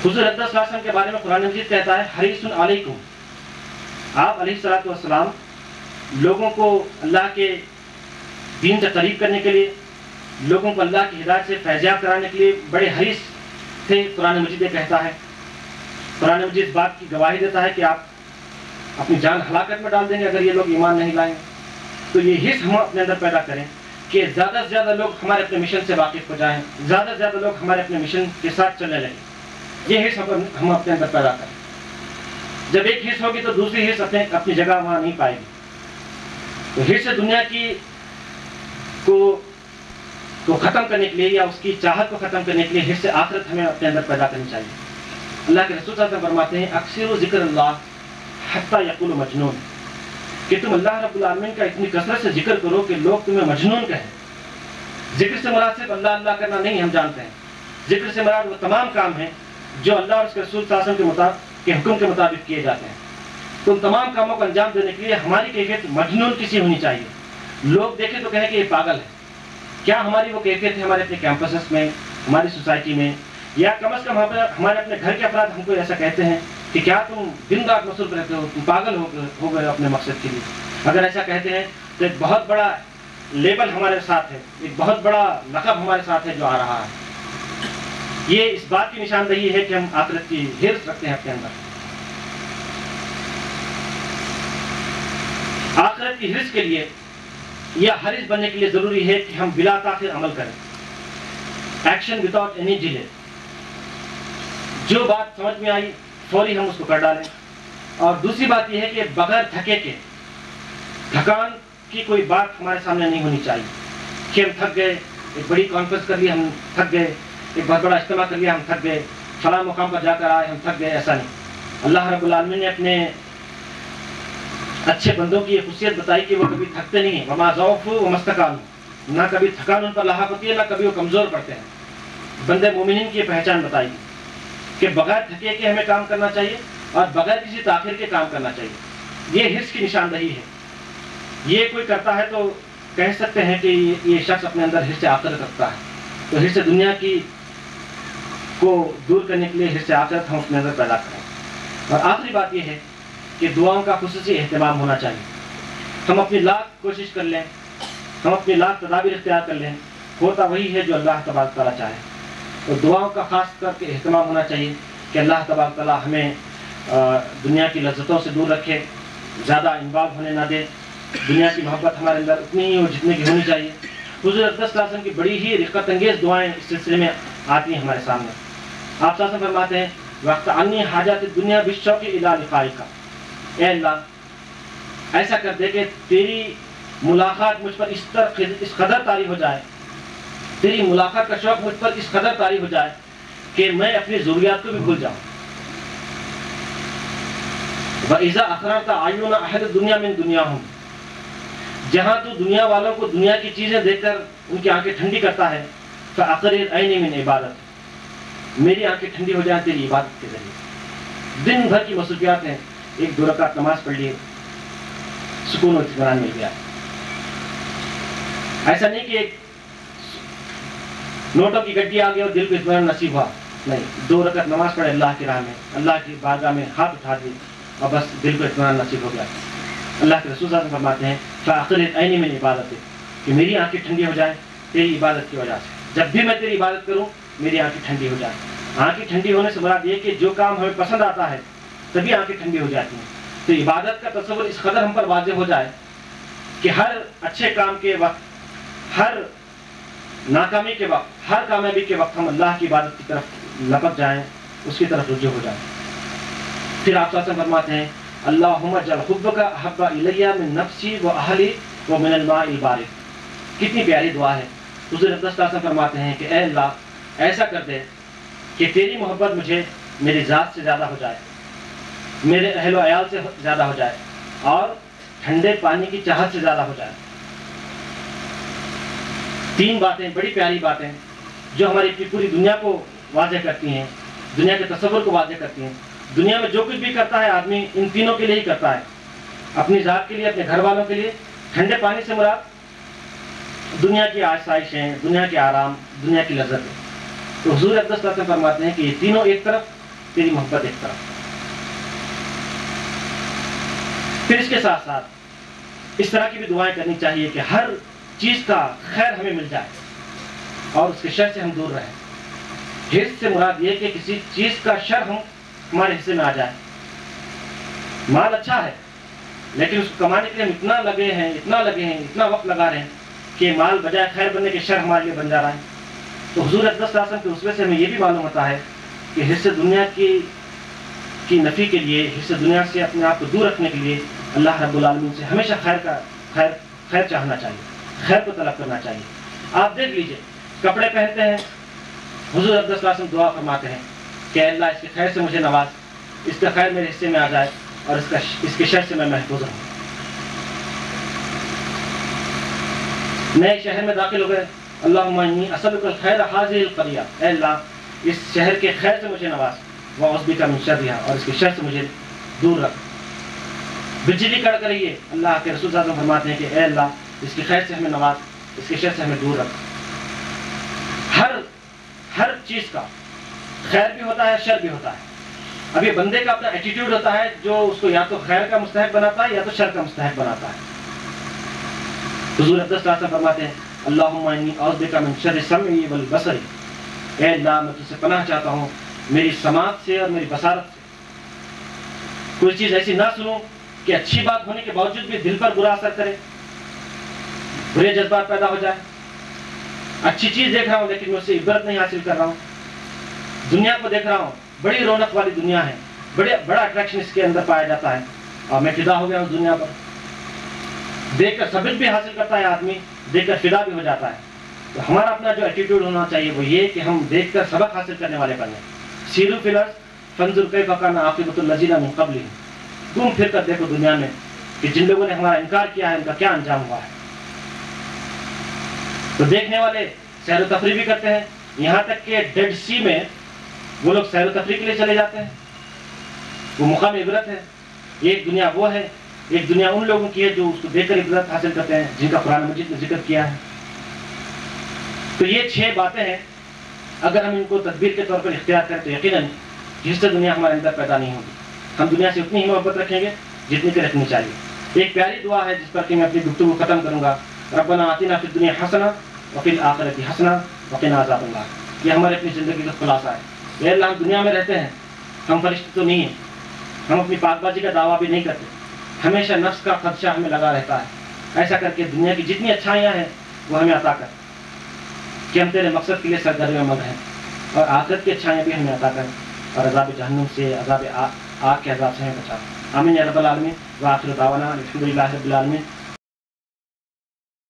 حضور اقدس صلی اللہ علیہ وسلم کے بارے میں قرآن مجید کہتا ہے حریص علیکم، آپ علیہ الصلوۃ والسلام لوگوں کو اللہ کے دین سے قریب کرنے کے لیے، لوگوں کو اللہ کی ہدایت سے فیضیاب کرانے کے لیے بڑے حریص تھے. قرآن مجید یہ کہتا ہے، قرآن مجید اس بات کی گواہی دیتا ہے کہ آپ اپنی جان ہلاکت میں ڈال دیں گے اگر یہ لوگ ایمان نہیں لائیں. تو یہ حص ہم اپنے اندر پیدا کریں کہ زیادہ سے زیادہ لوگ ہمارے اپنے مشن سے واقف ہو جائیں، زیادہ سے زیادہ لوگ ہمارے اپنے مشن کے ساتھ چلنے لگیں. یہ حص ہم اپنے اندر پیدا کریں. جب ایک حص ہوگی تو دوسری حص اپنی جگہ وہاں نہیں پائے گی. تو حص دنیا کی کو ختم کرنے کے لیے یا اس کی چاہت کو ختم کرنے کے لیے حص آخرت ہمیں اپنے اندر پیدا کرنی چاہیے. اللہ کے رسول صلی اللہ علیہ وسلم فرماتے ہیں اکثر ذکر اللہ حتی یقول مجنون، کہ تم اللہ رب العالمین کا اتنی کثرت سے ذکر کرو کہ لوگ تمہیں مجنون کہیں. ذکر سے مراد صرف اللہ اللہ کرنا نہیں، ہم جانتے ہیں ذکر سے مراد وہ تمام کام ہیں جو اللہ اور اس کے رسول صلی اللہ علیہ وسلم کے حکم کے مطابق کیے جاتے ہیں. تو ان تمام کاموں کو انجام دینے کے لیے ہماری کیفیت مجنون کسی ہونی چاہیے. لوگ دیکھیں تو کہیں کہ یہ پاگل ہے. کیا ہماری وہ کیفیت ہے ہمارے اپنے کیمپسز میں، ہماری سوسائٹی میں، یا کم از کم ہمارے اپنے گھر کے افراد ہم کو ایسا کہتے ہیں کہ کیا تم دن رات مصروف رہتے ہو، تم پاگل ہو گئے اپنے مقصد کے لیے؟ اگر ایسا کہتے ہیں تو ایک بہت بڑا لیبل ہمارے ساتھ ہے، ایک بہت بڑا لقب ہمارے ساتھ ہے جو آ رہا ہے. یہ اس بات کی نشاندہی ہے کہ ہم آخرت کی حرص رکھتے ہیں اپنے اندر. آخرت کی حرص کے لیے یا حریص بننے کے لیے ضروری ہے کہ ہم بلا تاخیر عمل کریں. Action without any delay. جو بات سمجھ میں آئی فوری ہم اس کو کر ڈالیں. اور دوسری بات یہ ہے کہ بغیر تھکے کے، تھکان کی کوئی بات ہمارے سامنے نہیں ہونی چاہیے کہ ہم تھک گئے، ایک بڑی کانفرنس کر لی ہم تھک گئے، ایک بہت بڑا اجتماع کر لیا ہم تھک گئے، فلاں مقام پر جا کر آئے ہم تھک گئے. ایسا نہیں. اللہ رب العالمین نے اپنے اچھے بندوں کی یہ خصوصیت بتائی کہ وہ کبھی تھکتے نہیں ہیں. وما ضعفوا وما استکانوا، نہ کبھی تھکان ان پر لاحق ہوتی ہے نہ کبھی وہ کمزور پڑتے ہیں. بندے مومنین کی یہ پہچان بتائی کہ بغیر تھکے کے ہمیں کام کرنا چاہیے اور بغیر کسی تاخیر کے کام کرنا چاہیے. یہ حرص کی نشاندہی ہے. یہ کوئی کرتا ہے تو کہہ سکتے ہیں کہ یہ شخص اپنے اندر حرص آخرت رکھتا ہے. تو حرص دنیا کی کو دور کرنے کے لیے حرص آخرت ہم اپنے اندر پیدا کریں. اور آخری بات یہ ہے کہ دعاؤں کا خصوصی اہتمام ہونا چاہیے. ہم اپنی لاکھ کوشش کر لیں، ہم اپنی لاکھ تدابیر اختیار کر لیں، ہوتا وہی ہے جو اللہ تبارک تعالیٰ چاہے. تو دعاؤں کا خاص کر کے اہتمام ہونا چاہیے کہ اللہ تبارک تعالیٰ ہمیں دنیا کی لذتوں سے دور رکھے، زیادہ انوالو ہونے نہ دے. دنیا کی محبت ہمارے اندر اتنی ہی ہو جتنے کی ہونی چاہیے. حضور اقدس صلی اللہ علیہ وسلم کی بڑی ہی رقت انگیز دعائیں اس سلسلے میں آتی ہیں ہمارے سامنے. آپ صلی اللہ علیہ وسلم فرماتے ہیں وقت انی حاجات دنیا بالشوق الی لقائک. اے اللہ ایسا کر دے کہ تیری ملاقات مجھ پر اس قدر طاری ہو جائے، تیری ملاقات کا شوق مجھ پر اس قدر طاری ہو جائے کہ میں اپنی ضروریات کو بھی بھول جاؤں. وَإِذَا أَخْرَرْتَ أَعْيُنَ أَهْلِ الدُّنْيَا مِنْ دُنْيَاهُمْ، جہاں تو دنیا والوں کو دنیا کی چیزیں دیکھ کر ان کی آنکھیں ٹھنڈی کرتا ہے، فَأَقْرِرْ عَيْنِي مِنْ عِبَادَتِ، میری آنکھیں ٹھنڈی ہو جائیں تیری عبادت کے ذریعے. دن بھر کی مصروفیات ہیں، ایک 2 رکعت نماز پڑھ لیے، سکون و اطمینان مل گیا. ایسا نہیں کہ ایک نوٹوں کی گڈی آ گئی اور دل کو اطمینان نصیب ہوا، نہیں. 2 رکعت نماز پڑھے اللہ کی راہ میں، اللہ کی بارگاہ میں ہاتھ اٹھا دیے اور بس دل کو اطمینان نصیب ہو گیا. اللہ کے رسول صلی اللہ علیہ وسلم فرماتے ہیں فَأَقْرِرْ عَيْنِي مِنْ عِبَادَتِ، کہ میری آنکھیں ٹھنڈی ہو جائیں تیری عبادت کی وجہ سے. جب بھی میں تیری عبادت کروں میری آنکھیں ٹھنڈی ہو جائیں. آنکھیں ٹھنڈی ہونے سے مراد یہ کہ جو کام ہمیں پسند آتا ہے تبھی آنکھیں ٹھنڈی ہو جاتی ہیں. تو عبادت کا تصور اس قدر ہم پر واضح ہو جائے کہ ہر اچھے کام کے وقت، ہر ناکامی کے وقت، ہر کامیابی کے وقت ہم اللہ کی عبادت کی طرف لپک جائیں، اس کی طرف رجوع ہو جائیں. پھر آپ صلی اللہ علیہ وسلم فرماتے ہیں اللہم اجعل حبک احب الی من نفسی و اہلی و من الماء البارد. کتنی پیاری دعا ہے. حضور اقدس صلی اللہ علیہ وسلم فرماتے ہیں کہ اے اللہ ایسا کر دے کہ تیری محبت مجھے میری ذات سے زیادہ ہو جائے، میرے اہل و عیال سے زیادہ ہو جائے اور ٹھنڈے پانی کی چاہت سے زیادہ ہو جائے. 3 باتیں بڑی پیاری باتیں جو ہماری پوری دنیا کو واضح کرتی ہیں، دنیا کے تصور کو واضح کرتی ہیں. دنیا میں جو کچھ بھی کرتا ہے آدمی ان تینوں کے لیے ہی کرتا ہے، اپنی ذات کے لیے، اپنے گھر والوں کے لیے. ٹھنڈے پانی سے مراد دنیا کی آسائشیں، دنیا کے آرام، دنیا کی لذت ہے. تو حضور اقدس صلی اللہ علیہ وسلم فرماتے ہیں کہ یہ تینوں ایک طرف تیری محبت ایک طرف. پھر اس کے ساتھ ساتھ اس طرح کی بھی دعائیں کرنی چاہیے کہ ہر چیز کا خیر ہمیں مل جائے اور اس کے شر سے ہم دور رہیں. حرص سے مراد یہ کہ کسی چیز کا شر ہمارے حصے میں آ جائے. مال اچھا ہے لیکن اس کو کمانے کے لیے ہم اتنا لگے ہیں اتنا وقت لگا رہے ہیں کہ مال بجائے خیر بننے کے شر ہمارے لیے بن جا رہا ہے. تو حضور اقدس صلی اللہ علیہ وسلم کے اسوے سے ہمیں یہ بھی معلوم ہوتا ہے کہ حرص دنیا کی نفی کے لیے، حرص دنیا سے اپنے آپ کو دور رکھنے کے لیے اللہ رب العالمین سے ہمیشہ خیر چاہنا چاہیے، خیر کو طلب کرنا چاہیے. آپ دیکھ لیجئے، کپڑے پہنتے ہیں، حضور اقدس صلی اللہ علیہ وسلم دعا فرماتے ہیں کہ اللہ اس کے خیر سے مجھے نواز، اس کا خیر میرے حصے میں آ جائے اور اس کے شر سے میں محفوظ رہوں. نئے شہر میں داخل ہو گئے، اللہم انی اسألک الخیر ھذہ القریہ، اے اللہ اس شہر کے خیر سے مجھے نواز، واعوذ بک من شرھا، اور اس کے شر سے مجھے دور رکھ. بجلی کڑک رہی ہے، اللہ کے رسول صلی اللہ علیہ وسلم فرماتے ہیں کہ اے اللہ اس کی خیر سے ہمیں نواز، اس کے شر سے ہمیں دور رکھ. ہر چیز کا خیر بھی ہوتا ہے، شر بھی ہوتا ہے. اب یہ بندے کا اپنا ایٹیٹیوڈ ہوتا ہے جو اس کو یا تو خیر کا مستحق بناتا ہے یا تو شر کا مستحق بناتا ہے. حضور اقدس صلی اللہ علیہ وسلم فرماتے ہیں اللہم انی اعوذ بک من شر سمعی والبصری، اے اللہ میں تجھ سے پناہ چاہتا ہوں میری سماعت سے اور میری بصارت سے. کوئی چیز ایسی نہ سنوں کہ اچھی بات ہونے کے باوجود بھی دل پر برا اثر کرے، برے جذبات پیدا ہو جائے. اچھی چیز دیکھ رہا ہوں لیکن میں اس سے عبرت نہیں حاصل کر رہا ہوں. دنیا کو دیکھ رہا ہوں، بڑی رونق والی دنیا ہے، بڑا اٹریکشن اس کے اندر پایا جاتا ہے اور میں فدا ہو گیا ہوں دنیا پر. دیکھ کر سبق بھی حاصل کرتا ہے آدمی، دیکھ کر فدا بھی ہو جاتا ہے. تو ہمارا اپنا جو ایٹیٹیوڈ ہونا چاہیے وہ یہ کہ ہم دیکھ کر سبق حاصل کرنے والے بنیں. سیروا فی الارض فانظروا کیف کان عاقبۃ الذین من قبلہم، گھوم پھر کر دیکھو دنیا میں کہ جن لوگوں نے ہمارا انکار کیا ہے ان کا کیا انجام ہوا ہے. تو دیکھنے والے سیر و تفریح بھی کرتے ہیں، یہاں تک کہ ڈیڈ سی میں وہ لوگ سیر و تفریح کے لیے چلے جاتے ہیں. وہ مقام عبرت ہے. ایک دنیا وہ ہے، ایک دنیا ان لوگوں کی ہے جو اس کو دیکھ کر عبرت حاصل کرتے ہیں جن کا قرآن مجید نے ذکر کیا ہے. تو یہ 6 باتیں ہیں، اگر ہم ان کو تدبیر کے طور پر اختیار کریں تو یقیناً جس سے دنیا ہمارے اندر پیدا نہیں ہوگی. ہم دنیا سے اتنی ہی محبت رکھیں گے جتنی کہ رکھنی چاہیے. ایک پیاری دعا ہے جس پر کہ میں اپنی گفتگو ختم کروں گا، ربنا آتنا فی الدنیا حسنہ وفی الآخرۃ حسنہ وقنا عذاب النار. یہ ہمارے اپنی زندگی کا خلاصہ ہے. اے اللہ ہم دنیا میں رہتے ہیں، ہم فرشتے تو نہیں ہیں، ہم اپنی پاک بازی کا دعویٰ بھی نہیں کرتے، ہمیشہ نفس کا خدشہ ہمیں لگا رہتا ہے. ایسا کر کے دنیا کی جتنی اچھائیاں ہیں وہ ہمیں عطا کر کہ ہم تیرے مقصد کے لیے سرگرم عمل ہیں، اور آخرت کی اچھائیاں بھی ہمیں عطا کر اور عذاب جہنم سے، عذاب آگ کے عذاب سے ہمیں بچا. آمین یا رب العالمین. وآخر دعوانا الحمد للہ رب العالمین.